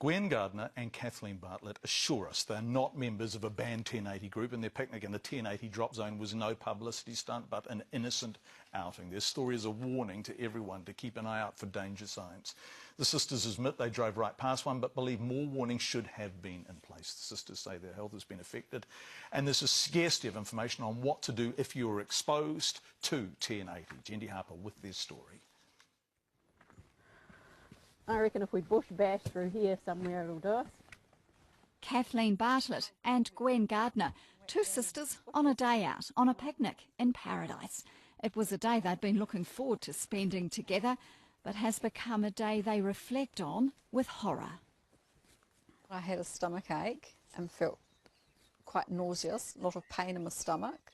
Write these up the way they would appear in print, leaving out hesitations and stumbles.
Gwen Gardner and Kathleen Bartlett assure us they're not members of a banned 1080 group, and their picnic in the 1080 drop zone was no publicity stunt but an innocent outing. Their story is a warning to everyone to keep an eye out for danger signs. The sisters admit they drove right past one but believe more warnings should have been in place. The sisters say their health has been affected and there's a scarcity of information on what to do if you're exposed to 1080. Jendi Harper with their story. I reckon if we bush bash through here somewhere it'll do us. Kathleen Bartlett and Gwen Gardner, two sisters on a day out on a picnic in paradise. It was a day they'd been looking forward to spending together, but has become a day they reflect on with horror. I had a stomach ache and felt quite nauseous, a lot of pain in my stomach,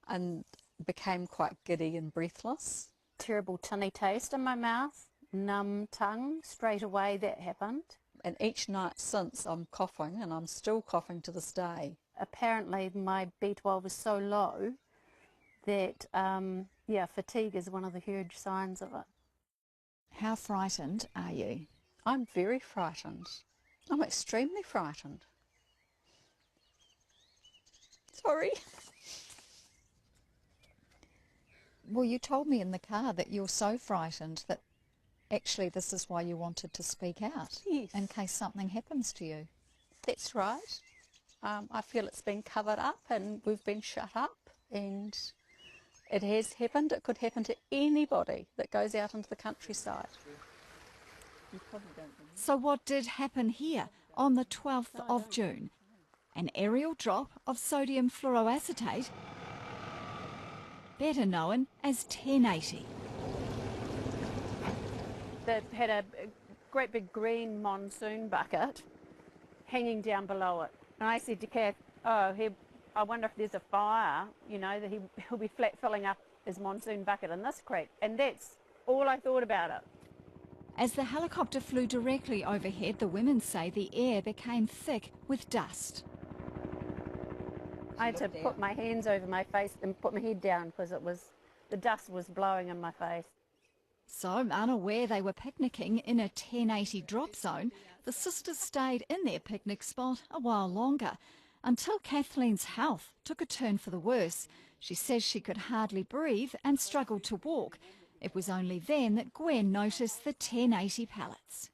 and became quite giddy and breathless. Terrible tinny taste in my mouth, numb tongue, straight away that happened. And each night since I'm coughing, and I'm still coughing to this day. Apparently my B12 is so low that, fatigue is one of the huge signs of it. How frightened are you? I'm very frightened. I'm extremely frightened. Sorry. Well, you told me in the car that you're so frightened that actually this is why you wanted to speak out. Yes. In case something happens to you. That's right. I feel it's been covered up and we've been shut up, and it has happened. It could happen to anybody that goes out into the countryside. So what did happen here on the 12th of June? An aerial drop of sodium fluoroacetate, better known as 1080. That had a great big green monsoon bucket hanging down below it. And I said to Kath, I wonder if there's a fire, you know, that he'll be flat filling up his monsoon bucket in this creek. And that's all I thought about it. As the helicopter flew directly overhead, the women say the air became thick with dust. I had to put my hands over my face and put my head down because the dust was blowing in my face. So, unaware they were picnicking in a 1080 drop zone, the sisters stayed in their picnic spot a while longer, until Kathleen's health took a turn for the worse. She says she could hardly breathe and struggled to walk. It was only then that Gwen noticed the 1080 pallets.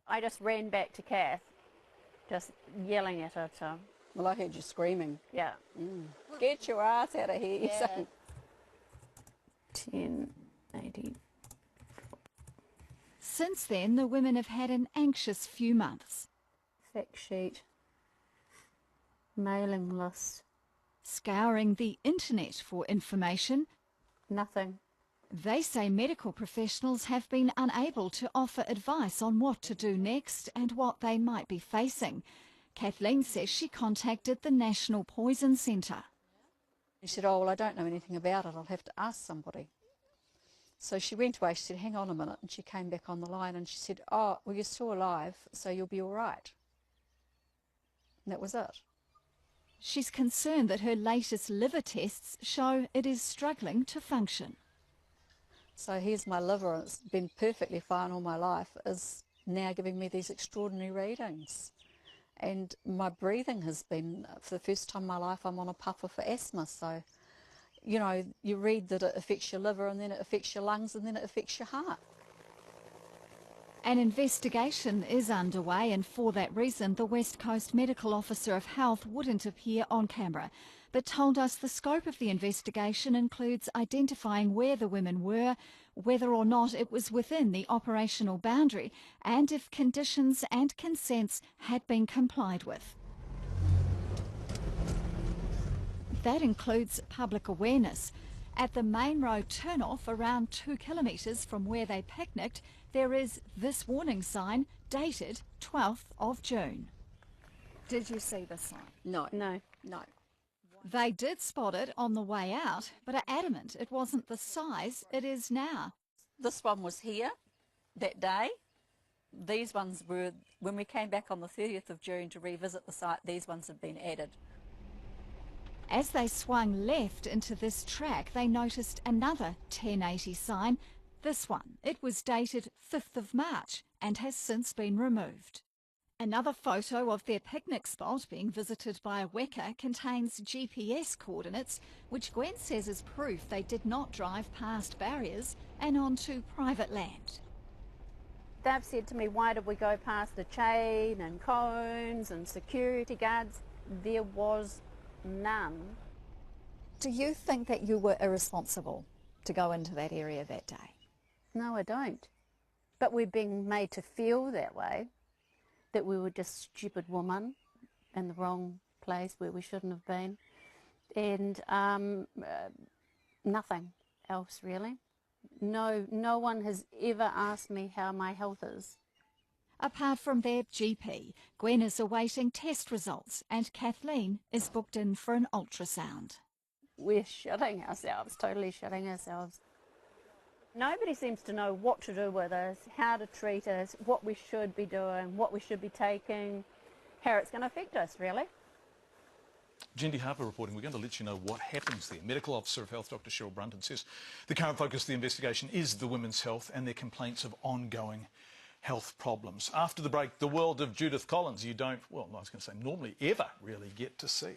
I just ran back to Kath, just yelling at her to... Well, I heard you screaming. Yeah. Get your ass out of here. Yeah. 1080. Since then, the women have had an anxious few months. Fact sheet. Mailing list. Scouring the internet for information. Nothing. They say medical professionals have been unable to offer advice on what to do next and what they might be facing. Kathleen says she contacted the National Poison Centre. She said, oh, well, I don't know anything about it. I'll have to ask somebody. So she went away. She said, hang on a minute. And she came back on the line and she said, oh, well, you're still alive, so you'll be all right. And that was it. She's concerned that her latest liver tests show it is struggling to function. So here's my liver, and it's been perfectly fine all my life, is now giving me these extraordinary readings. And my breathing has been, for the first time in my life, I'm on a puffer for asthma. So, you know, you read that it affects your liver and then it affects your lungs and then it affects your heart. An investigation is underway, and for that reason the West Coast Medical Officer of Health wouldn't appear on camera, but told us the scope of the investigation includes identifying where the women were, whether or not it was within the operational boundary, and if conditions and consents had been complied with. That includes public awareness. At the main road turnoff around 2 kilometres from where they picnicked, there is this warning sign dated 12th of June. Did you see the sign? No. No. No. They did spot it on the way out, but are adamant it wasn't the size it is now. This one was here that day. These ones were, when we came back on the 30th of June to revisit the site, these ones had been added. As they swung left into this track, they noticed another 1080 sign. This one, it was dated 5th of March and has since been removed. Another photo of their picnic spot being visited by a weka contains GPS coordinates, which Gwen says is proof they did not drive past barriers and onto private land. They've said to me, why did we go past the chain and cones and security guards? There was none. Do you think that you were irresponsible to go into that area that day? No, I don't. But we're being made to feel that way, that we were just stupid women in the wrong place where we shouldn't have been. And nothing else really. No one has ever asked me how my health is. Apart from their GP, Gwen is awaiting test results and Kathleen is booked in for an ultrasound. We're shitting ourselves, totally shitting ourselves. Nobody seems to know what to do with us, how to treat us, what we should be doing, what we should be taking, how it's going to affect us, really. Jindy Harper reporting. We're going to let you know what happens there. Medical Officer of Health Dr Cheryl Brunton says the current focus of the investigation is the women's health and their complaints of ongoing health problems. After the break, the world of Judith Collins you don't, well, I was going to say normally ever really get to see.